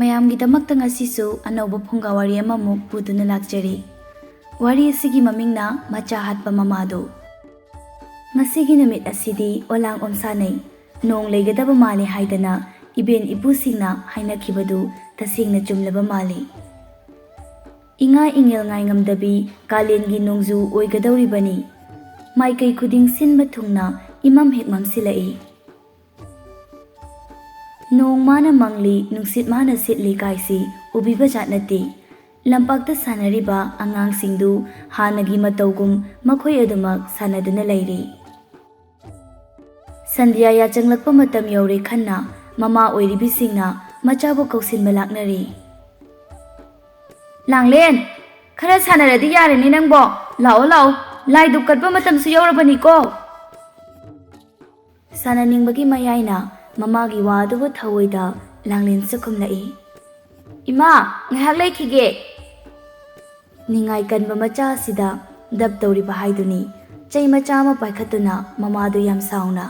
ꯃꯌꯥꯝꯒꯤꯗꯃꯛꯇ ꯉꯁꯤꯁꯨ ꯑꯅꯧꯕ ꯐꯨꯡꯒꯥ ꯋꯥꯔꯤ ꯑꯃꯃꯨꯛ ꯄꯨꯗꯨꯅ ꯂꯥꯛꯆꯔꯤ꯫ ꯋꯥꯔꯤ ꯑꯁꯤꯒꯤ ꯃꯃꯤꯡꯅ ꯃꯆꯥ ꯍꯥꯠꯄ ꯃꯃꯥꯗꯣ꯫ ꯉꯁꯤꯒꯤ ꯅꯨꯃꯤꯠ ꯑꯁꯤꯗꯤ ꯑꯣꯂꯥꯡ ꯑꯣꯝꯁꯥꯅꯩ, ꯅꯣꯡ ꯂꯩꯒꯗꯕ ꯃꯥꯜꯂꯦ ꯍꯥꯏꯗꯅ ꯏꯕꯦꯟ ꯏꯄꯨꯁꯤꯡꯅ ꯍꯥꯏꯅꯈꯤꯕꯗꯨ ꯇꯁꯦꯡꯅ ꯆꯨꯝꯂꯕ ꯃꯥꯜꯂꯤ꯫ ꯏꯉꯥ ꯏꯉꯦꯜ ꯉꯥꯏꯉꯝꯗꯕꯤ ꯀꯥꯂꯦꯟꯒꯤ ꯅꯣꯡꯖꯨ ꯑꯣꯏꯒꯗꯧꯔꯤꯕꯅꯤ꯫ ꯃꯥꯏꯀꯩ ꯈꯨꯗꯤꯡ ꯁꯤꯟꯕ ꯊꯨꯡꯅ ꯏꯃꯝ ꯍꯦꯛ ꯃꯝꯁꯤꯜꯂꯛꯏ꯫ ꯅꯣꯡ ꯃꯥꯅ ꯃꯪꯂꯤ, ꯅꯨꯡꯁꯤꯠ ꯃꯥꯅ ꯁꯤꯠꯂꯤ ꯀꯥꯏꯁꯤ ꯎꯕꯤꯕꯖꯥꯠ ꯅꯠꯇꯦ꯫ ꯂꯝꯄꯥꯛꯇ ꯁꯥꯟꯅꯔꯤꯕ ꯑꯉꯥꯡꯁꯤꯡꯗꯨ ꯍꯥꯟꯅꯒꯤ ꯃꯇꯧꯒꯨꯝ ꯃꯈꯣꯏ ꯑꯗꯨꯃꯛ ꯁꯥꯟꯅꯗꯨꯅ ꯂꯩꯔꯤ꯫ ꯁꯟꯙ꯭ꯌꯥ ꯌꯥꯆꯪꯂꯛꯄ ꯃꯇꯝ ꯌꯧꯔꯦ ꯈꯟꯅ ꯃꯃꯥ ꯑꯣꯏꯔꯤꯕꯤꯁꯤꯡꯅ ꯃꯆꯥꯕꯨ ꯀꯧꯁꯤꯟꯕ ꯂꯥꯛꯅꯔꯤ꯫ ꯂꯥꯡꯂꯦꯟ, ꯈꯔ ꯁꯥꯟꯅꯔꯗꯤ ꯌꯥꯔꯦꯅꯦ ꯅꯪꯕꯣ, ꯂꯥꯛꯑꯣ ꯂꯥꯛꯑꯣ, ꯂꯥꯏ ꯗꯨꯛ ꯀꯠꯄ ꯃꯇꯝꯁꯨ ꯌꯧꯔꯕꯅꯤꯀꯣ꯫ ꯁꯥꯟꯅꯅꯤꯡꯕꯒꯤ ꯃꯌꯥꯏꯅ ꯃꯃꯥꯒꯤ ꯋꯥ ꯑꯗꯨꯕꯨ ꯊꯑꯣꯏꯗ ꯂꯥꯡꯂꯦꯟꯁꯨ ꯈꯨꯝꯂꯛꯏ꯫ ꯏꯃꯥ, ꯉꯥꯏꯍꯥꯛ ꯂꯩꯈꯤꯒꯦ꯫ ꯅꯤꯡꯉꯥꯏ ꯀꯟꯕ ꯃꯆꯥ ꯑꯁꯤꯗ ꯗꯞ ꯇꯧꯔꯤꯕ ꯍꯥꯏꯗꯨꯅꯤ ꯆꯩ ꯃꯆꯥ ꯑꯃ ꯄꯥꯏꯈꯠꯇꯨꯅ ꯃꯃꯥꯗꯨ ꯌꯥꯝ ꯁꯥꯎꯅ,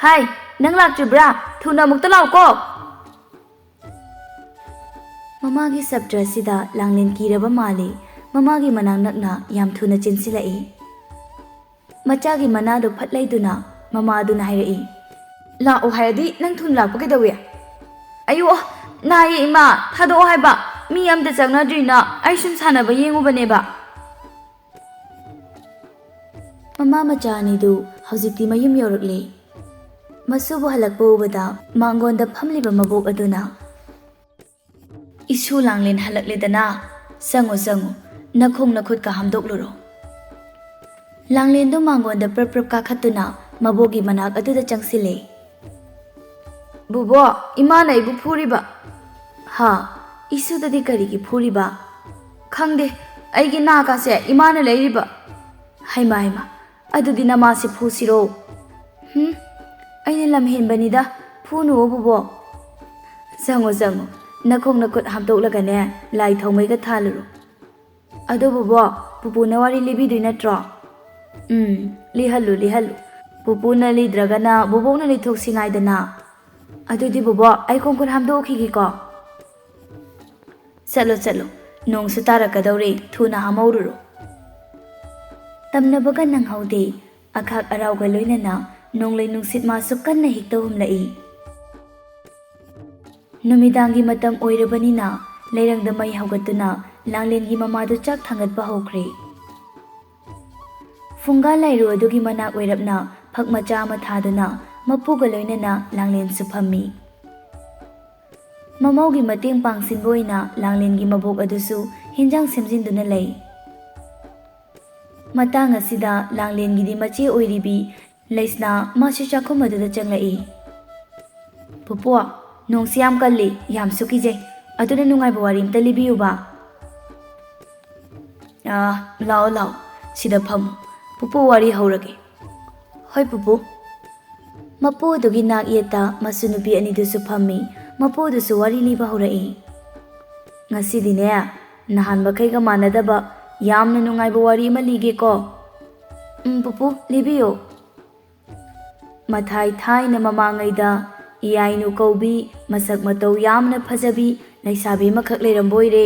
ꯍꯥꯏ, ꯅꯪ ꯂꯥꯛꯇ꯭ꯔꯤꯕ꯭ꯔꯥ? ꯊꯨꯅ ꯑꯃꯨꯛꯇ ꯂꯥꯛꯑꯣꯀꯣ꯫ ꯃꯃꯥꯒꯤ ꯁꯞꯇ꯭ꯔꯁꯤꯗ ꯂꯥꯡꯂꯦꯟ ꯀꯤꯔꯕ ꯃꯥꯜꯂꯤ꯫ ꯃꯃꯥꯒꯤ ꯃꯅꯥꯛ ꯅꯛꯅ ꯌꯥꯝ ꯊꯨꯅ ꯆꯦꯟꯁꯤꯜꯂꯛꯏ꯫ ꯃꯆꯥꯒꯤ ꯃꯅꯥꯗꯨ ꯐꯠ ꯂꯩꯗꯨꯅ ꯃꯃꯥꯗꯨꯅ ꯍꯥꯏꯔꯛꯏ, ꯂꯥꯛꯑꯣ ꯍꯥꯏꯔꯗꯤ ꯅꯪ ꯊꯨꯅ ꯂꯥꯛꯄ ꯀꯩꯗꯧꯏ? ꯑꯌꯣ, ꯅꯥꯏꯌꯦ ꯏꯃꯥ, ꯊꯥꯗꯣꯛꯑꯣ ꯍꯥꯏꯕ, ꯃꯤ ꯑꯝꯇ ꯆꯪꯅꯗ꯭ꯔꯤꯅ ꯑꯩ ꯁꯨꯝ ꯁꯥꯟꯅꯕ ꯌꯦꯡꯉꯨꯕꯅꯦꯕ꯫ ꯃꯃꯥ ꯃꯆꯥ ꯑꯅꯤꯗꯨ ꯍꯧꯖꯤꯛꯇꯤ ꯃꯌꯨꯝ ꯌꯧꯔꯛꯂꯦ꯫ ꯃꯁꯨꯕꯨ ꯍꯜꯂꯛꯄ ꯎꯕꯗ ꯃꯥꯡꯒꯣꯟꯗ ꯐꯝꯂꯤꯕ ꯃꯕꯣꯛ ꯑꯗꯨꯅ, ꯏꯁꯨ ꯂꯥꯡꯂꯦꯟ ꯍꯜꯂꯛꯂꯦꯗꯅ, ꯆꯪꯉꯨ ꯆꯪꯉꯨ, ꯅꯈꯣꯡ ꯅꯈꯨꯠꯀ ꯍꯥꯝꯗꯣꯛꯂꯨꯔꯣ꯫ ꯂꯥꯡꯂꯦꯟꯗꯨ ꯃꯥꯡꯒꯣꯟꯗ ꯄ꯭ꯔꯞ ꯄ꯭ꯔꯞ ꯀꯥꯈꯠꯇꯨꯅ ꯃꯕꯣꯛꯒꯤ ꯃꯅꯥꯛ ꯑꯗꯨꯗ ꯆꯪꯁꯤꯜꯂꯦ꯫ ꯕꯨꯕꯣꯛ, ꯏꯃꯥꯅ ꯑꯩꯕꯨ ꯐꯨꯔꯤꯕ꯫ ꯍꯥ, ꯏꯁꯨꯗꯗꯤ ꯀꯔꯤꯒꯤ ꯐꯨꯔꯤꯕ? ꯈꯪꯗꯦ, ꯑꯩꯒꯤ ꯅꯥꯀꯥꯁꯦ ꯏꯃꯥꯅ ꯂꯩꯔꯤꯕ꯫ ꯍꯩꯃꯥ ꯍꯩꯃꯥ, ꯑꯗꯨꯗꯤ ꯅꯃꯥꯁꯦ ꯐꯨꯁꯤꯔꯣ? ꯑꯩꯅ ꯂꯝ ꯍꯦꯟꯕꯅꯤꯗ, ꯐꯨꯅꯨꯋꯣ ꯕꯨꯕꯣꯛ꯫ ꯆꯪꯉꯣ ꯆꯪꯉꯣ, ꯅꯈꯣꯡ ꯅꯈꯨꯠ ꯍꯥꯝꯗꯣꯛꯂꯒꯅꯦ ꯂꯥꯏ ꯊꯥꯎꯃꯩꯒ ꯊꯥꯜꯂꯨꯔꯣ꯫ ꯑꯗꯣ ꯕꯨꯕꯣꯛ, ꯄꯨꯄꯨꯅ ꯋꯥꯔꯤ ꯂꯤꯕꯤꯗꯣꯏ ꯅꯠꯇ꯭ꯔꯣ? ꯂꯤꯍꯜꯂꯨ ꯂꯤꯍꯜꯂꯨ, ꯄꯨꯄꯨꯅ ꯂꯤꯗ꯭ꯔꯒꯅ ꯕꯨꯕꯣꯛꯅ ꯂꯤꯊꯣꯛꯁꯤꯉꯥꯏꯗꯅ꯫ ꯑꯗꯨꯗꯤ ꯕꯨꯕꯣꯛ, ꯑꯩ ꯈꯣꯡ ꯈꯨꯠ ꯍꯥꯝꯗꯣꯛꯈꯤꯒꯦꯀꯣ꯫ ꯆꯠꯂꯣ ꯆꯠꯂꯣ, ꯅꯣꯡꯁꯨ ꯇꯥꯔꯛꯀꯗꯧꯔꯦ, ꯊꯨꯅ ꯍꯥꯝꯍꯧꯔꯨꯔꯣ꯫ ꯇꯝꯅꯕꯒ ꯅꯪꯍꯧꯗꯦ, ꯑꯈꯥꯛ ꯑꯔꯥꯎꯒ ꯂꯣꯏꯅꯅ ꯅꯣꯡꯂꯩ ꯅꯨꯡꯁꯤꯠ ꯃꯥꯁꯨ ꯀꯟꯅ ꯍꯦꯛꯇ ꯍꯨꯝꯂꯛꯏ꯫ ꯅꯨꯃꯤꯗꯥꯡꯒꯤ ꯃꯇꯝ ꯑꯣꯏꯔꯕꯅꯤꯅ ꯂꯩꯔꯪꯗ ꯃꯩ ꯍꯧꯒꯠꯇꯨꯅ ꯂꯥꯡꯂꯦꯟꯒꯤ ꯃꯃꯥꯗꯨ ꯆꯥꯛ ꯊꯥꯡꯒꯠꯄ ꯍꯧꯈ꯭ꯔꯦ꯫ ꯐꯨꯡꯒꯥ ꯂꯥꯏꯔꯨ ꯑꯗꯨꯒꯤ ꯃꯅꯥꯛ ꯑꯣꯏꯔꯞꯅ ꯐꯛ ꯃꯆꯥ ꯑꯃ ꯊꯥꯗꯨꯅ ꯃꯄꯨꯒ ꯂꯣꯏꯅꯅ ꯂꯥꯡꯂꯦꯟꯁꯨ ꯐꯝꯃꯤ꯫ ꯃꯃꯧꯒꯤ ꯃꯇꯦꯡ ꯄꯥꯡꯁꯤꯟꯕ ꯑꯣꯏꯅ ꯂꯥꯡꯂꯦꯟꯒꯤ ꯃꯕꯣꯛ ꯑꯗꯨꯁꯨ ꯍꯦꯟꯖꯥꯡ ꯁꯦꯝꯖꯤꯟꯗꯨꯅ ꯂꯩ꯫ ꯃꯇꯥꯡ ꯑꯁꯤꯗ ꯂꯥꯡꯂꯦꯟꯒꯤꯗꯤ ꯃꯆꯦ ꯑꯣꯏꯔꯤꯕꯤ ꯂꯩꯁꯅꯥ ꯃꯥꯁꯨ ꯆꯥꯛꯈꯨꯝ ꯑꯗꯨꯗ ꯆꯪꯂꯛꯏ꯫ ꯄꯨꯄꯨ, ꯅꯣꯡꯁꯤ ꯌꯥꯝ ꯀꯜꯂꯤ, ꯌꯥꯝꯁꯨ ꯀꯤꯖꯩ, ꯑꯗꯨꯅ ꯅꯨꯡꯉꯥꯏꯕ ꯋꯥꯔꯤ ꯑꯝꯇ ꯂꯤꯕꯤꯌꯨꯕ꯫ ꯂꯥꯛꯑꯣ ꯂꯥꯛꯑꯣ, ꯁꯤꯗ ꯐꯝꯃꯨ, ꯄꯨꯄꯨ ꯋꯥꯔꯤ ꯍꯧꯔꯒꯦ꯫ ꯍꯣꯏ ꯄꯨꯄꯨ꯫ ꯃꯄꯨ ꯑꯗꯨꯒꯤ ꯅꯥꯛ ꯌꯦꯠꯇ ꯃꯁꯨ ꯅꯨꯄꯤ ꯑꯅꯤꯗꯨꯁꯨ ꯐꯝꯃꯤ꯫ ꯃꯄꯨ ꯑꯗꯨꯁꯨ ꯋꯥꯔꯤ ꯂꯤꯕ ꯍꯧꯔꯛꯏ꯫ ꯉꯁꯤꯗꯤꯅꯦ, ꯅꯍꯥꯟ ꯃꯈꯩꯒ ꯃꯥꯟꯅꯗꯕ ꯌꯥꯝꯅ ꯅꯨꯡꯉꯥꯏꯕ ꯋꯥꯔꯤ ꯑꯃ ꯂꯤꯒꯦꯀꯣ꯫ ꯄꯨꯄꯨ, ꯂꯤꯕꯤꯌꯣ꯫ ꯃꯊꯥꯏ ꯊꯥꯏꯅ ꯃꯃꯥꯡꯉꯩꯗ ꯏꯌꯥꯏꯅꯨ ꯀꯧꯕꯤ ꯃꯁꯛ ꯃꯇꯧ ꯌꯥꯝꯅ ꯐꯖꯕꯤ ꯂꯩꯁꯥꯕꯤ ꯑꯃꯈꯛ ꯂꯩꯔꯝꯕꯣꯏꯔꯦ꯫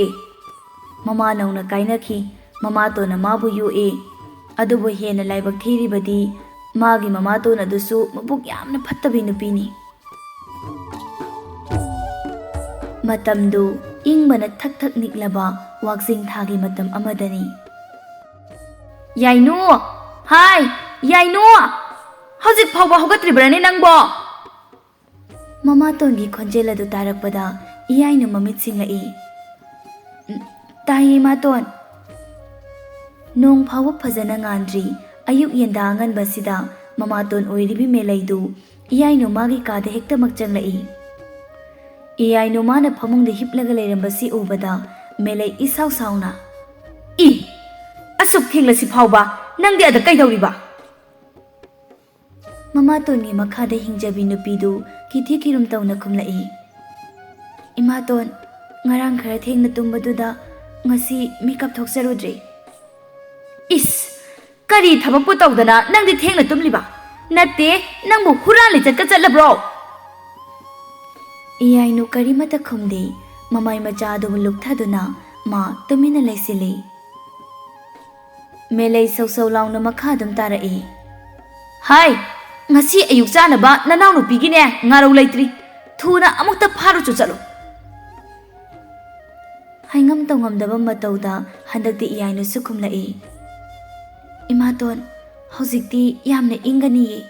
ꯃꯃꯥ ꯅꯧꯅ ꯀꯥꯏꯅꯈꯤ, ꯃꯃꯥꯇꯣꯟꯅ ꯃꯥꯕꯨ ꯌꯣꯛꯑꯦ꯫ ꯑꯗꯨꯕꯨ ꯍꯦꯟꯅ ꯂꯥꯏꯕꯛ ꯊꯤꯔꯤꯕꯗꯤ ꯃꯥꯒꯤ ꯃꯃꯥꯇꯣꯟ ꯑꯗꯨꯁꯨ ꯃꯕꯨꯛ ꯌꯥꯝꯅ ꯐꯠꯇꯕꯤ ꯅꯨꯄꯤꯅꯤ꯫ ꯃꯇꯝꯗꯨ ꯏꯪꯕꯅ ꯊꯛ ꯊꯛ ꯅꯤꯛꯂꯕ ꯋꯥꯛꯆꯤꯡ ꯊꯥꯒꯤ ꯃꯇꯝ ꯑꯃꯗꯅꯤ꯫ ꯌꯥꯏꯅꯨ! ꯍꯥꯏ, ꯌꯥꯏꯅꯨ! ꯍꯧꯖꯤꯛ ꯐꯥꯎꯕ ꯍꯧꯒꯠꯇ꯭ꯔꯤꯕ꯭ꯔꯅꯦ ꯅꯪꯕꯣ? ꯃꯃꯥꯇꯣꯟꯒꯤ ꯈꯣꯟꯖꯦꯜ ꯑꯗꯨ ꯇꯥꯔꯛꯄꯗ ꯏꯌꯥꯏꯅꯨ ꯃꯃꯤꯠ ꯁꯤꯡꯂꯛꯏ꯫ ꯇꯥꯏꯌꯦ ꯏꯃꯥꯇꯣꯟ꯫ ꯅꯣꯡ ꯐꯥꯎꯕ ꯐꯖꯅ ꯉꯥꯟꯗ꯭ꯔꯤ ꯑꯌꯨꯛ ꯌꯦꯟꯗꯥ ꯑꯉꯟꯕꯁꯤꯗ ꯃꯃꯥꯇꯣꯟ ꯑꯣꯏꯔꯤꯕꯤ ꯃꯦꯂꯩꯗꯨ ꯏꯌꯥꯏꯅꯨ ꯃꯥꯒꯤ ꯀꯥꯗ ꯍꯦꯛꯇꯃꯛ ꯆꯪꯂꯛꯏ꯫ ꯏꯌꯥꯏꯅꯨ ꯃꯥꯅ ꯐꯃꯨꯡꯗ ꯍꯤꯞꯂꯒ ꯂꯩꯔꯝꯕꯁꯤ ꯎꯕꯗ ꯃꯦꯂꯩ ꯏꯁꯥꯎ ꯁꯥꯎꯅ, ꯑꯁꯨꯛ ꯊꯦꯡꯂꯁꯤ ꯐꯥꯎꯕ ꯅꯪꯗꯤ ꯑꯗ ꯀꯩꯗꯧꯔꯤꯕ? ꯃꯃꯥꯇꯣꯟꯒꯤ ꯃꯈꯥꯗ ꯍꯤꯡꯖꯕꯤ ꯅꯨꯄꯤꯗꯨ ꯀꯤꯊꯤ ꯀꯤꯔꯨꯝ ꯇꯧꯅ ꯈꯨꯝꯂꯛꯏ꯫ ꯏꯃꯥꯇꯣꯟ, ꯉꯔꯥꯡ ꯈꯔ ꯊꯦꯡꯅ ꯇꯨꯝꯕꯗꯨꯗ ꯉꯁꯤ ꯃꯤꯀꯞ ꯊꯣꯛꯆꯔꯨꯗ꯭ꯔꯦ꯫ ꯀꯔꯤ ꯊꯕꯛꯄꯨ ꯇꯧꯗꯅ ꯅꯪꯗꯤ ꯊꯦꯡꯅ ꯇꯨꯝꯂꯤꯕ? ꯅꯠꯇꯦ, ꯅꯪꯕꯨ ꯍꯨꯔꯥꯟ ꯂꯤꯆꯠꯀ ꯆꯠꯂꯕ꯭ꯔꯣ? ꯏꯌꯥꯏꯅꯨ ꯀꯔꯤꯃꯠꯇ ꯈꯨꯝꯗꯦ꯫ Mamay machado lukthaduna ma tumina laisili. Melay saw law na makhadum tarai. Hai! Ngasi ayuk sana ba nanaw no pigine ngaraw laitri. Thuna amukta pharu chu chalo. Haingam tongam matauda handakti iyai no sukhum lai. Imaton hojikti yamne ingani.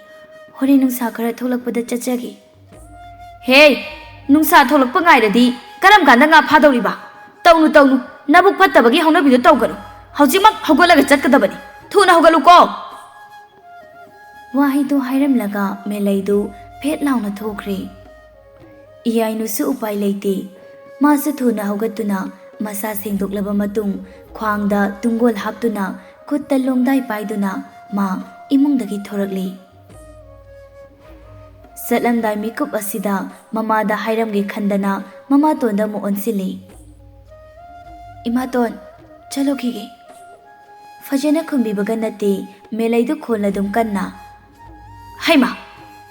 Hore nungsa khara tholakpada chachagi. Hey! Nungsa tholakpa ngairadi karam kanda nga phadawriba. Tawnu nabuk phattabagi haunabido tawganu. Haujimak hogolaga chatkadabani. Thuna hogaluko. Wahidu hairamlaga melaidu phet launa thokre. Iyai nu su upai leite. Masu thuna hogatuna masa sengdoklaba matung khwangda tungol haptuna kutta lomdai paiduna ma imungdagi thorakli. Satlamdai mikup asida mamada hairamge khandana mamatonda mu onsili. Imaton chalo khige. Fajana khumbibaga nate melaidu kholadum kanna. Haima,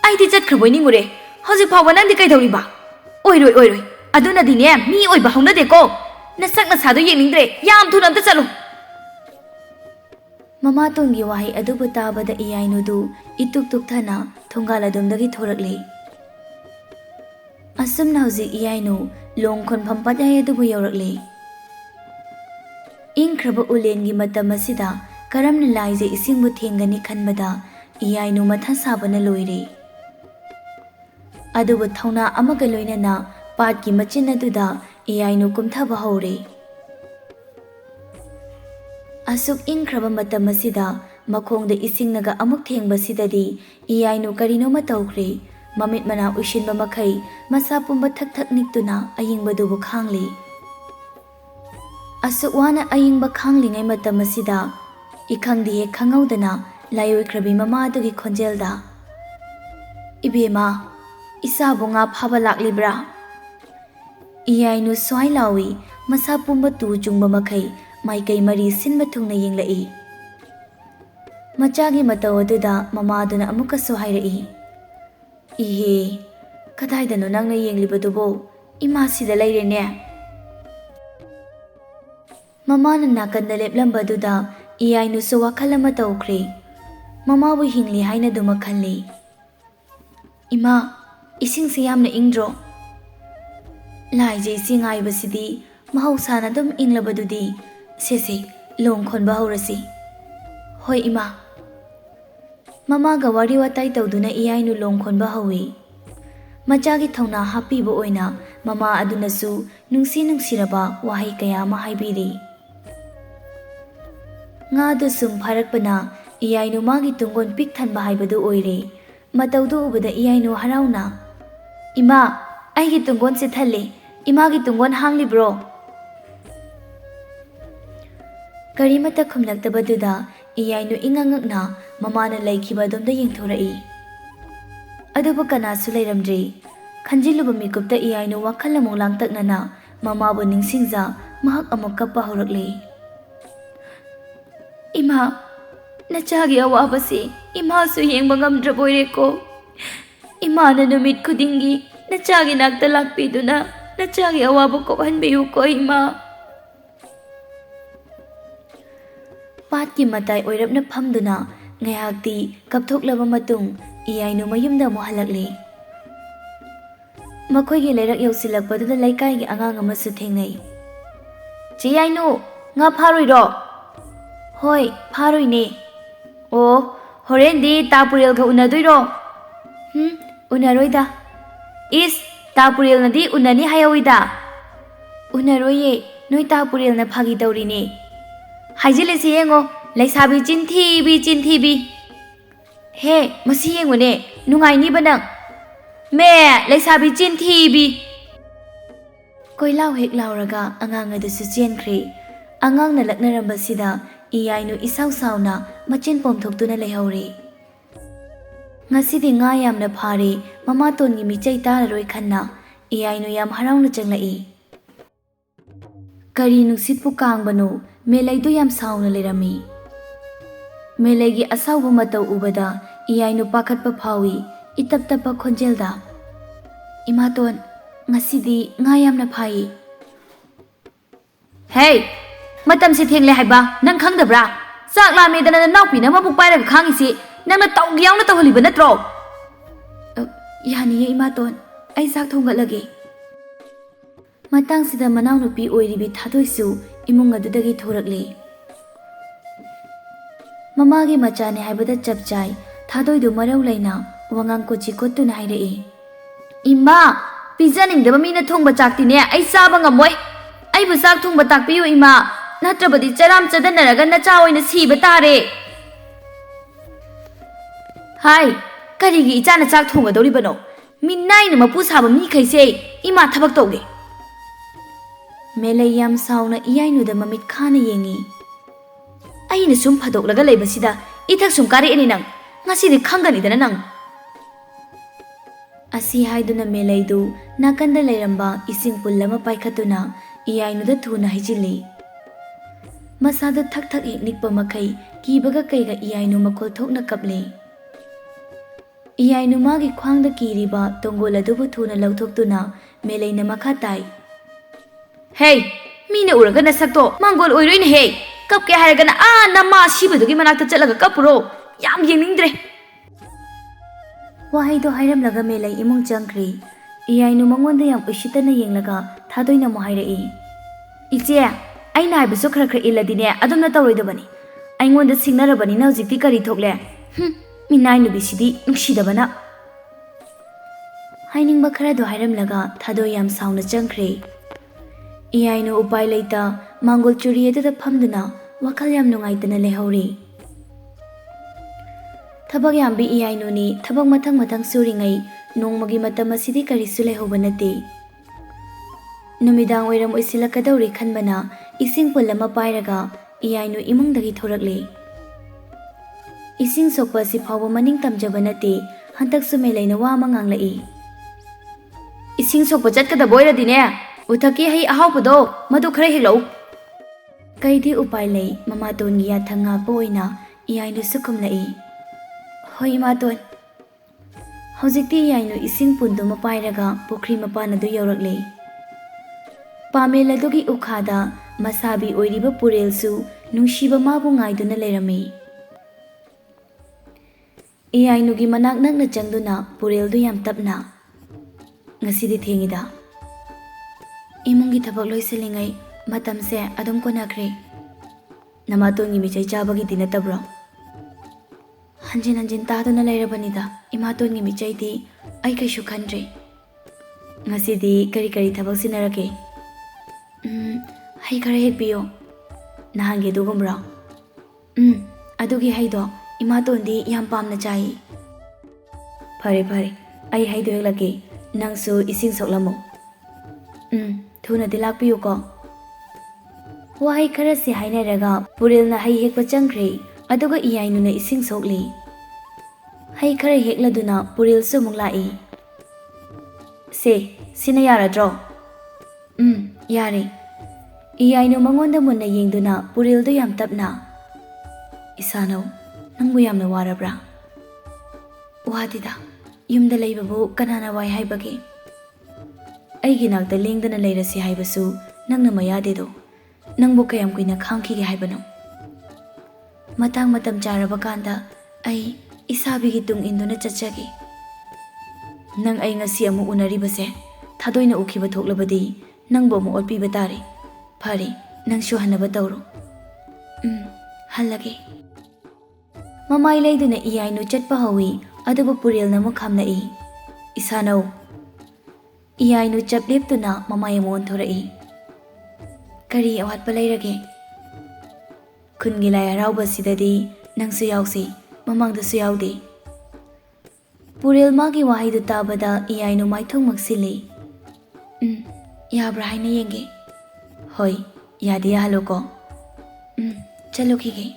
aidi chatkhraboy ningure. Hojik phawba nangdi kaidawriba. Oiroi. Aduna dine mi oiba haunade ko. Nasak nasado yeningdre. Yam thuna amta chalo. Mamatongi wahi adubu tabada iyainudu ituk thana thongaladumdagi thorakli. Asumna hojik iyainu longkhon phampadai adubu yaurakli. Ingkraba ulengi matam asida karamna laije isingbu thengani khanbada iyainu matha sabana loire. Adubu thauna amaga loinana patki machin aduda iyainu kumthaba hore. Asuk ingkraba matam asida makhongda isingnaga amuk thengba sidadi iyainu karino matawkre mamit mana ushinba makhai masa pumba thak niktuna ayingbadubu khangli. Asuk wana ayingba khanglingai matam asida ikhangdi he khangawdana layoikrabi mamadugi khonjelda. Ibema isabu nga phaba laklibra. Iyainu swai lawi masa pumba tu chungba makhai maikai mari sinba thungna yenglai. Machagi mataw aduda mamaduna amukasu hairai. Ihe, kadaidano nangna yenglibadubo imasida lairene. Mamana nakanda leplambaduda iyainu su wakhala matawkre. Mamabu hingli haina duma khalli. Ima, ising siyamna ingdro. Laije ising aibasidi mahausana dum inglabadudi. Sese, longkhon bahurasi. Hoi ima. Mamaga wari watai tawduna iyainu longkhon bahawi. Machagi thauna hapiba oina mama adunasu nungsiraba wahai kaya mahaibiri. Nga du sum pharakpana iyainu magi tungon pik thanba haibadu oire. Matawdu ubada iyainu harauna. Ima, aigi tungon se thalle. Imagi tungon hanglibro. Karimata khumlaktabaduda iyainu ingangakna mamana laikhiba domda yengthorai. Adubu kanasu lairamdri. Khanjiluba mikupta iyainu wakhalamung langtaknana mamabu ningsingja mahak amuk kappa horakle. Ima, nachagi awabasi imasu yengba ngamdraboire ko. Imana numit khudingi nachagi nakta lakpiduna nachagi awabu kokhanbiyu ko ima. Patki matai oirapna phamduna ngayakti kapthoklaba matung iyainu mayumda mo halakli. Makhoygi leirak yausilakpaduda laikai gi angang amasu thengnai. Chiyainu, nga pharoiro? Hoi, pharoine. O, horendi tapurel ga unadoiro? Unaroida. Is, tapurel nadi unani hayawida. Unaroye, noi tapurel na phagi tawrine. Haijilesi yengo, laisabi chintibi. He, masi yengo ne, nungai ni banang. Me, laisabi chintibi. Koilaw hek lauraga angang adusu chenkre. Angang na laknarambasida iyainu isaw sawna machin pomthoktuna leihawre. Ngasidi nga yamna phare mamatongi michai tararoi khanna iyainu yam harauna changlai. Kari nuksitpu kangbano melaidu yam sawna lerami. Melaigi asawba mataw ubada iyainu pakhatpa phawi itap-tapa khonjelda. Imaton, ngasidi nga yamna phai. Hey, matam si theng le hai ba, nang khang da bra. Sak la me dana nau pi na mabuk pai ra khang isi, nang na tau gyang na tau hali ba natro. Yani ye ima ton, ai sak thong ga lage. Matang sida manau nu pi oi ri bi thadoi su imung adu dagi thorak le. Mama gi macha ne hai ba da chap chai, thadoi du marau laina, wangang ko chi ko tu na hai re e. Ima, pizza ning da mi na thong ba chak ti ne ai sa ba ngamoi. Ai bu sak thong ba tak pi yu ima. Natrabadi charam chadanaraga na cha oina siba tare. Hai, karigi ichana chak thonga dori bano. Minai na mapu saba mi khaise ima thabak tauge. Melai yam sauna iyai nu da mamit khana yengi. Ai na sum phadok laga leiba sida ithak sum kari ani nang. Ngasi di khangani dana nang. Asi haiduna melai du nakanda leiramba ising pullama paikhatuna iyai nu da thuna hijili. Masada thak thak nikpa makai kibaga kaiga iyai nu makol thokna kaple. Iyai nu magi khwang da kiriba tongol adubu thuna lauthokuna melai na makha tai. Hey, mina uraga na sakto mangol oiroi na hey. Kap ke haraga na na ma sibadugi manakta chatlaga kapuro. Yam yengningdre. Wahai do hairam laga melai imung changkri. Iyai nu mangonda yam usitana yenglaga thadoi na mo hairai. Iche, ai na haibasu khara khara iladine adumna tawroidabani. Aingonda singnarabani na hojikti kari thokle. Minai nu bisidi nungsidabana. Hainingba khara do hairam laga thadoi yam sauna changkre. Iyai nu upai leita mangol churi adada phamduna wakal yam nungaitana lehori. Thabak yambi iyai nu ni thabak mathang mathang suringai nongmagi matam asidi karisu lehoba nate. Numidang oiram oisilakadauri khanbana ising pullama pairaga iyai nu imungdagi thorakle. Ising sokpa si phawba maning tamjaba nate hantak su melai na wa manganglai. Ising sokpa chatkada boira dine uthaki hai ahawpado madu khara helo. Kaidi upai lei mama ton gi yathanga poina iyai nu sukumlai. Hoi ma ton. Hojikti iyai nu ising pundu mapairaga pokri mapana du yaurakle. Pamela dogi ukhada masabi oiriba purelsu nungshiba mabu ngaiduna lerami. Iyai nugi manak nakna changduna pureldu yam tapna. Ngasidi thengida. Imungi thabak loiselingai matamse adum konakre. Namatongi michai chabagi dinatabro. Hanjin hanjin taduna lerabανida imatongi michai di ai kaishu khandre. Ngasidi kari kari thabak sinarake. Hai khara hekpiyo. Nahange dugumra. Adugi haido imatondi yam pamna chai. Phare phare. Ai haido heklake. Nangsu ising soklamo. Thuna dilakpiyo ko. Wahai khara si hainaraga puril na hai hekpa changkre. Aduga iyai nu na ising sokli. Hai khara hekladuna puril su munglai. Se, sina yaradro. Yare. Iyai nu mangonda munna yengduna puril du yam tapna. Isano, nangbu yamna warabra. Wadida, yumda leibabu kanana wai haibage. Aigi nakta lengdana leirasi haibasu nangna mayadedo. Nangbu kayam kuina khangkige haibano. Matang matam charaba kanda ai isabigi tung induna chachagi. Nang ai ngasi amu unaribase thadoina ukhiba thoklabadi nangbo mu otpiba tare. Phare nang shu hanaba tawro. Hallage. Mamai leiduna iyai nu chatpa hawi adubu puril na mu khamnai. Isano. Iyai nu chapleptuna mamai mon thorai. Kari awatpa leirage. Kungi lai harauba sidadi nangsu yausi mamangdasu yaude. Puril magi wahaidu tabada iyai nu maithong maksili. Yabra haina yenge. Hoi, yadi haloko. Chalukige.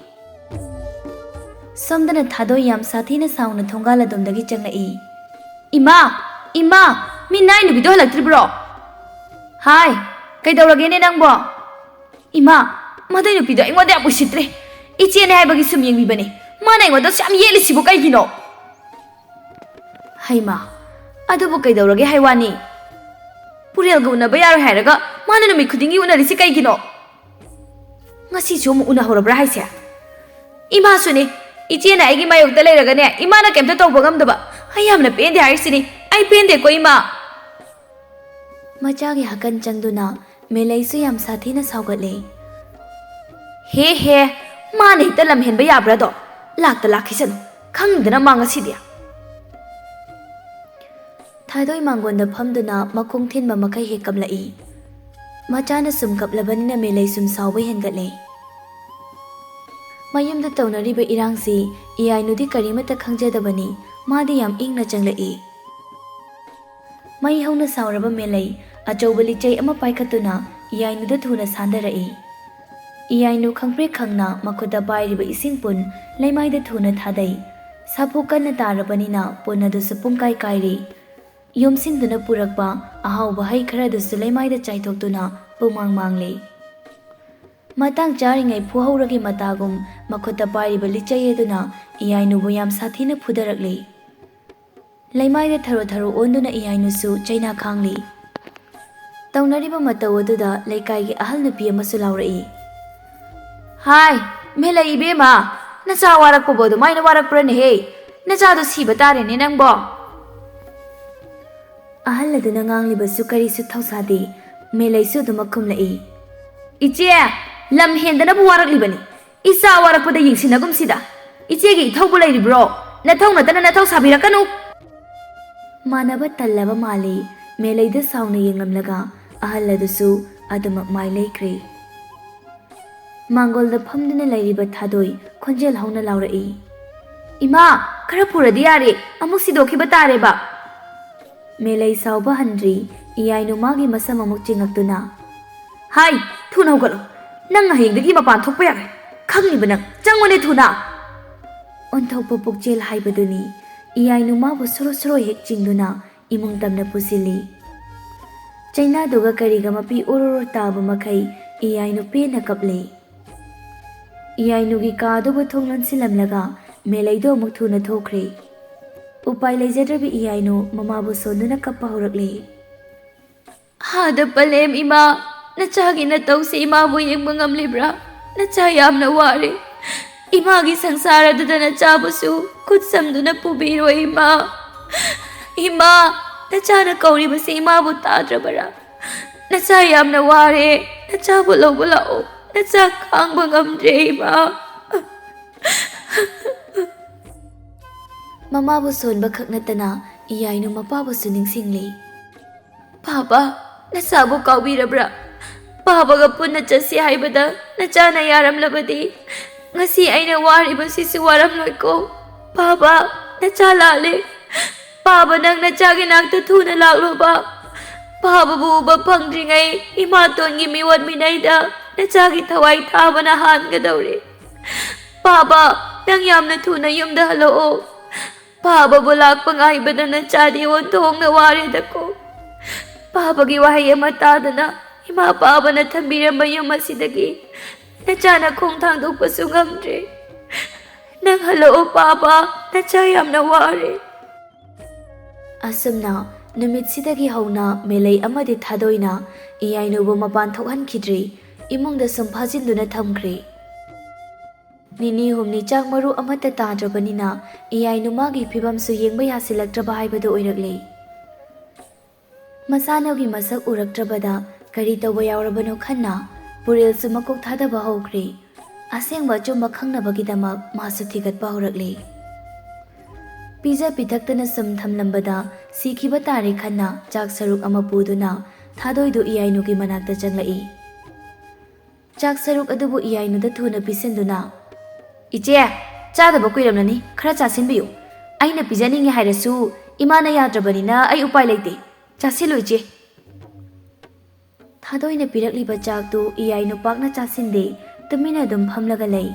Somdana thado yam sathina sauna thongala domdagi changlai. Ima, minai nu bido halaktribro. Hai, kaidaurage ne nangbo? Ima, madai nu bido ingoda yam usitre. Iche ne haibagi sum yengbibane. Mana ingoda sam yelisibu kaigino. Haima, adubu kaidaurage haiwani. Purel ga unaba yaro hairaga mana numit khudingi unarisi kaigino. ngasi chu mu una horabra haise ima suni iche na aigi mayok da leiraga ne ima na kemta tawba ngamdaba ayamna pende haisini ai pende ko ima macha gi hakan changduna melai su yam sathina saugatle he ma ne ta lam hen ba yabra do lakta lakhisan khangdana manga sidia thadoi mangonda phamduna makong thinba makai he kamlai machana sum kaplabanina melai sum sauba hengatle mayumda tawnariba irangsi iyai nudi karimata khangjadabani madi yam ingna changlai mai hauna sauraba melai achobali chai ama paikhatuna iyai nuda thuna sandarai iyai nu khangpre khangna makhuda bairiba isingpun leimaida thuna thadai sapu kanna tarabanina ponadu supungkai kairi yomsinduna purakpa ahauba hai khara du sulaimaida chaithoktuna pumang mangle matang charingai phuhauragi matagum makhuta pairiba lichai eduna iyai nu boyam sathina phudarakle leimaida tharo tharo onduna iyai nu su chaina khangli tawnariba mataw aduda leikai gi ahal nupi amasu laurai hai melai ibema nacha warak pobodu maina warak prane he nacha du siba tare ne nangbo ahal aduna ngangli basu kari su thausadi melai su duma khumlai iche lam hendana bu warak libani isa warak pada yingsinagum sida iche gi thaubu lai ribro na thau na tana na thau sabirakanu manaba tallaba mali melai da sauna yengamlaga ahal adusu adumak mai leikre Mangol da phamduna lairiba thadoi khonjel hauna laurai ima khara puradi yare amuk sidoki batare ba melai sauba handri iyai nu magi masam amuk chingaktuna hai thuna hogalo nang hingdagi mapan thokpa yare khangni banang changone thuna onthokpa pukjel haibaduni iyai nu mabu soro hek chingduna imung tamna pusili China doga kariga mapi ororo taba makai iyai nu pe na kaple iyai nu gi ka do thonglan silamlaga melai do muk thuna thokre upai leijadrabi iyai nu mama bu sonduna kappa horakle hada palem ima nacha gi na tawsi ima bu yengba ngamlibra nacha yamna ware ima gi sangsara dada nacha bu su khutsamduna pubiro ima nacha na kauri basi ima bu tadrabara nacha yamna ware nacha bu lobula o nacha khangba ngamdre ima mama bu sonba khaknatana iyai nu mapa bu suning singli papa nacha bu kaubirabra papa ga punna chasi haibada nacha na yaramlabadi ngasi aina wari basi su waram loiko papa nacha lale papa nang nacha gi nakta thuna laklo ba papa bu ba phangdringai ima tongi miwat minaida nacha gi thawai thabana han ga daure papa nang yamna thuna yumda halo papa bu lakpa ngai bada nacha di won thong na wari dako papa gi wahai ama tadana ima papa na thambiramba yum asidagi nacha na khong thang dokpa su ngamdre nang halo papa nacha yamna wari asumna numit sidagi hauna melai amadi thadoina iyai nu bu mapan thokhan khidri imungda samphajinduna thamkhre nini humni chak maru amata tadrabanina iyai nu magi phibam su yengba yasilaktraba haibadu oirakle masanogi masak uraktrabada kari tawba yaurabano khanna puril su makok thadaba hokre asengba chumba khangnabagidama masu thigatpa horakle Pizza pitaktana sam thamlambada sikhiba tare khanna chak saruk ama puduna thadoi do iyai nu gi manakta changlai chak saruk adubu iyai nu da thuna pisenduna iche chadaba kuiramnani khara chasinbiyu aina pijaninge hairasu imana yadrabanina ai upai leite chasilu iche thadoina pirakliba chak tu iyai nu pakna chasinde tumina dum phamlaga lei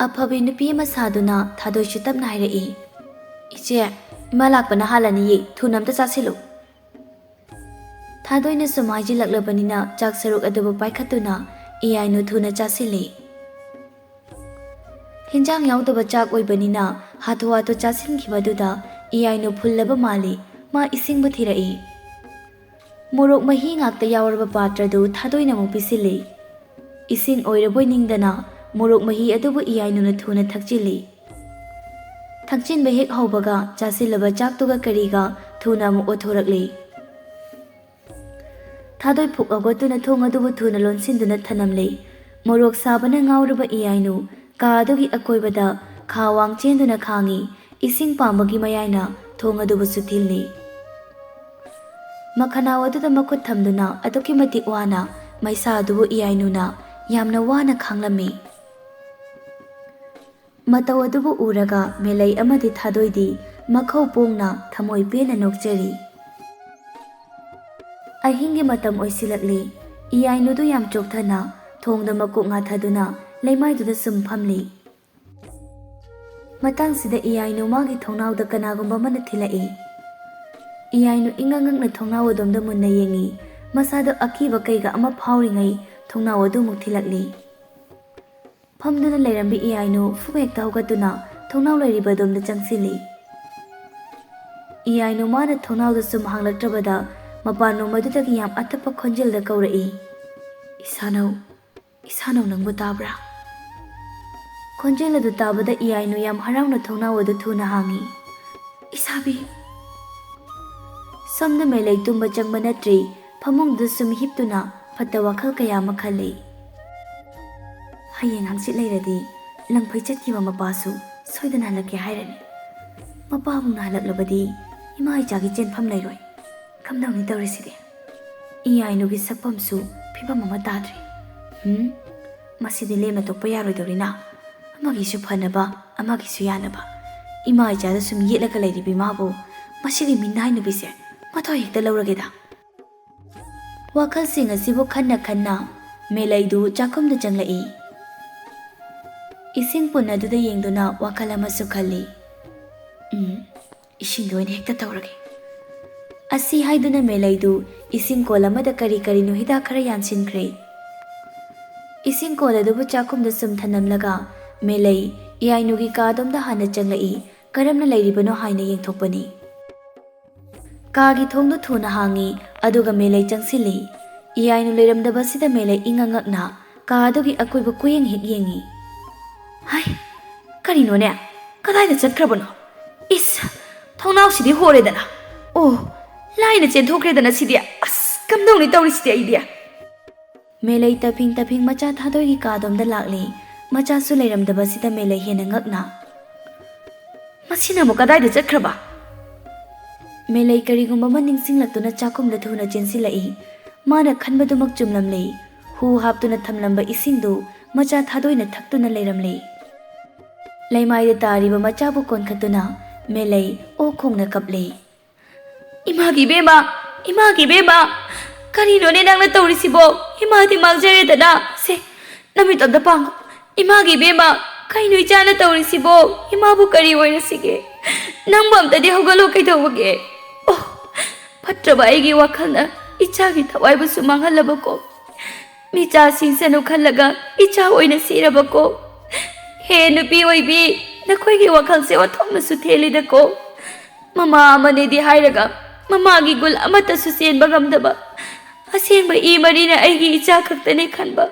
Aphabi nupi ama saduna thadoi chutam nairai iche ima lakpana halani ye thunamta chasilu thadoina sumai laklabanina chak saruk adubu paikhatuna iyai nu thuna chasili hinjang yaudaba chak oibanina hathu chasin khibaduda iyai nu phullaba mali ma isingba thirai morok mahi ngakta yauraba patra du thadoina mu pisili Ising oiraboi ningdana morok mahi adubu iyainuna thuna thakchili. Thakchinba hek haubaga chasilaba chaktuga kariga thuna amu othorakli. Thadoi phuk agotuna thong adubu thuna lonsinduna thanamli. Morok sabana ngauraba iyainu ka adugi akoibada khawang chenduna khangi ising pambagi mayaina thong adubu suthilni. Makhanaw aduda makhut thamduna aduki matik wana maisa adubu iyainuna yamna wana khanglami. Mataw adubu uraga melai amadi thadoidi makhau pongna thamoi pena nokjari. Ahingi matam oisilakli iyainudu yam chokthana thongda makuk nga thaduna leimaiduda sum phamli. Matangsida iyainu magi thongnawda kanagumba mana thilai. Iyainu ingangangna thongnaw adomda munna yengi masado akiba kaiga ama phauringai thongnaw adu muk thilakli. Phamduna leirambi iyainu fuhekta hogatuna thongnaw leiriba domda changsili. Iyainu mana thongnawda sum hanglaktrabada mapano madudagi yam atapa khonjelda kaurai. Isanaw nangbu tabra. Khonjeladu tabada iyainu yam harauna thongnaw adu thuna hangi. Isabi. Somna melai tumba changba natri phamungda sum hiptuna fatta wakhal kaya makhali. Hayeng hangsit leiradi langphai chatkiba mapasu soidana halake hairani. Mapabungna halaklabadi ima ichagi chenpham leiroi. Kamdawni tawriside. Iyainugi sakpamsu phibam ama tadri. Masidi lemna tokpa yaroidorina. Amagisu phanaba amagisu yanaba. Ima ichada sum yetlaga leiribi mabu masigi minai nubise mathoi hekta laurageda. Wakhalsing asibu khanna melaidu chakumda changlai. Ising punna duda yengduna wakhal amasu khalli. Isingdo oina hekta tawrage. Asi haiduna melaidu ising kola amada kari no hida khara yansinkhre. Ising kola dubu chakumda sum thanamlaga melai iyainugi kadomda hana changlai karamna leiribano haina yengthokpani. Kagi thongdu thuna hangi aduga melai changsili. Iyainu leiramdaba sida melai ingangakna ka adugi akoiba kuyeng hek yengi. Hai, karino ne? Kadaida chatkrabano? Is, thongnaw sidi horedana. Oh, laina chenthokredana sidi. As, kamdawni tawrisidi aidia. Melai taping macha thadoigi kadomda lakli. Macha su leiramdaba sida melai hena ngakna. Masina mo kadaida chatkraba? Melai karigumba maningsinglakuna chakumda thuna chensilai. Mana khanbadumak chumlamli. Hu haptuna thamlamba isingdu macha thadoina thaktuna leiramli. Leimaida tariba machabu konkhatuna melai o khongna kapli. Imagi bema karino ne nangna tawrisibo imadi magjaredana se namit of the pang. Imagi bema kaino ichana tawrisibo imabu kari oina sige nangbam tadi hogalo kaitawage. Oh, phatraba aigi wakhalna ichagi thawaibu sumanghalabako. Micha singsanu khallaga icha oina sirabako. He nupi oibi nakhoi wakhalse wathomna su thelidako. Mama amane di hairaga mama gi gul amata su senba gamdaba. Asengba I marina aigi icha khaktane khanba.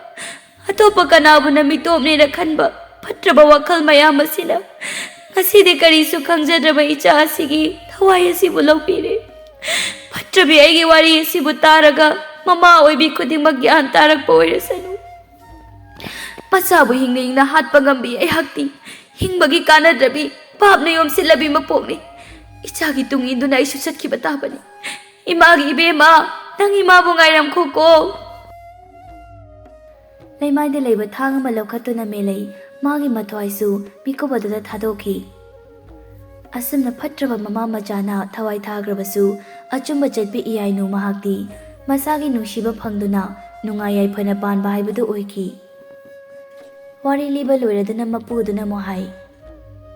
Atopa kanabu na mitopne na khanba. Phatraba wakhal mayam asina. Ngasidi karisu khangjadraba icha asigi thawai asibu lawpire. Phatrabi aigi wari asibu taraga mama oibi khudingmak gyan tarakpa oirasanu. Machabu hingna hatpa ngambi aihakti hingbagi kanadrabi papna yomsilabi mapokni. Ichagi tunginduna aisu chatkiba tabani. Imagi ibema nang imabu ngairamkho ko. Leimaida leiba thang ama lawkhatuna melai magi mathwaisu mikobadada thadokhi. Asumna phatraba mama machana thawai thagrabasu achumba chatpi iyainu mahakti masagi nungsiba phangduna nungai yaifana panba haibadu oiki. Wari liba loiraduna mapuduna mohai.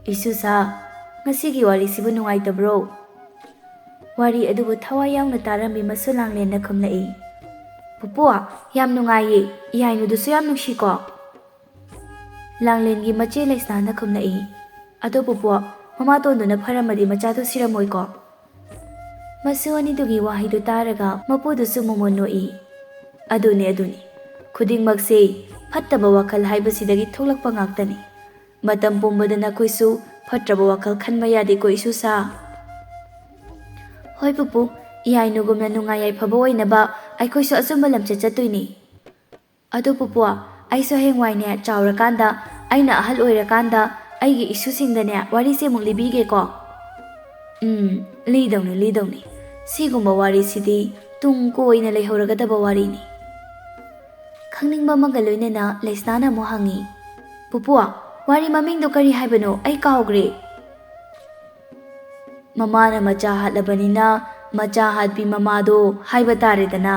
Isusa ngasigi wari sibu nungai tabro. Wari adubu thawai yauna tarambi masulanglena khumlai. Pupua yam nungai iyainu dusu yam nungshiko. Langlengi mache laisana khumlai. Ado pupua mama tonduna pharamadi machadu siramoiko. Masu anidugi wahidu taraga mapudusu momonnoi. Aduni khudingmakse ꯐꯠꯇꯕ ꯋꯥꯈꯜ ꯍꯥꯏꯕꯁꯤꯗꯒꯤ ꯊꯣꯛꯂꯛꯄ ꯉꯥꯛꯇꯅꯤ꯫ ꯃꯇꯝ ꯄꯨꯝꯕꯗ ꯅꯈꯣꯏꯁꯨ ꯐꯠꯇ꯭ꯔꯕ ꯋꯥꯈꯜ ꯈꯟꯕ ꯌꯥꯗꯦꯀꯣ ꯏꯁꯨꯁꯥ꯫ ꯍꯣꯏ ꯄꯨꯄꯨ, ꯏꯌꯥꯏꯅꯨꯒꯨꯝꯅ ꯅꯨꯡꯉꯥꯏ ꯌꯥꯏꯐꯕ ꯑꯣꯏꯅꯕ ꯑꯩꯈꯣꯏꯁꯨ ꯑꯆꯨꯝꯕ ꯂꯝꯆꯠ ꯆꯠꯇꯣꯏꯅꯤ꯫ ꯑꯗꯨ ꯄꯨꯄꯨ, ꯑꯩꯁꯨ ꯍꯌꯦꯡꯋꯥꯏꯅꯦ ꯆꯥꯎꯔꯀꯥꯟꯗ, ꯑꯩꯅ ꯑꯍꯜ ꯑꯣꯏꯔꯀꯥꯟꯗ ꯑꯩꯒꯤ ꯏꯁꯨꯁꯤꯡꯗꯅꯦ ꯋꯥꯔꯤꯁꯦ ꯑꯃꯨꯛ ꯂꯤꯕꯤꯒꯦꯀꯣ꯫ ꯂꯤꯗꯧꯅꯤ ꯂꯤꯗꯧꯅꯤ꯫ ꯁꯤꯒꯨꯝꯕ ꯋꯥꯔꯤꯁꯤꯗꯤ ꯇꯨꯡ ꯀꯣꯏꯅ ꯂꯩꯍꯧꯔꯒꯗꯕ ꯋꯥꯔꯤꯅꯤ꯫ ꯈꯪꯅꯤꯡꯕ ꯑꯃꯒ ꯂꯣꯏꯅꯅ ꯂꯩꯁꯅꯥꯅ ꯑꯃꯨꯛ ꯍꯪꯉꯤ, ꯄꯨꯄꯨ, ꯋꯥꯔꯤ ꯃꯃꯤꯡꯗꯣ ꯀꯔꯤ ꯍꯥꯏꯕꯅꯣ? ꯑꯩ ꯀꯥꯎꯒ꯭ꯔꯦ꯫ ꯃꯃꯥꯅ ꯃꯆꯥ ꯍꯥꯠꯂꯕꯅꯤꯅ ꯃꯆꯥ ꯍꯥꯠꯄꯤ ꯃꯃꯥꯗꯣ ꯍꯥꯏꯕ ꯇꯥꯔꯦꯗꯅ꯫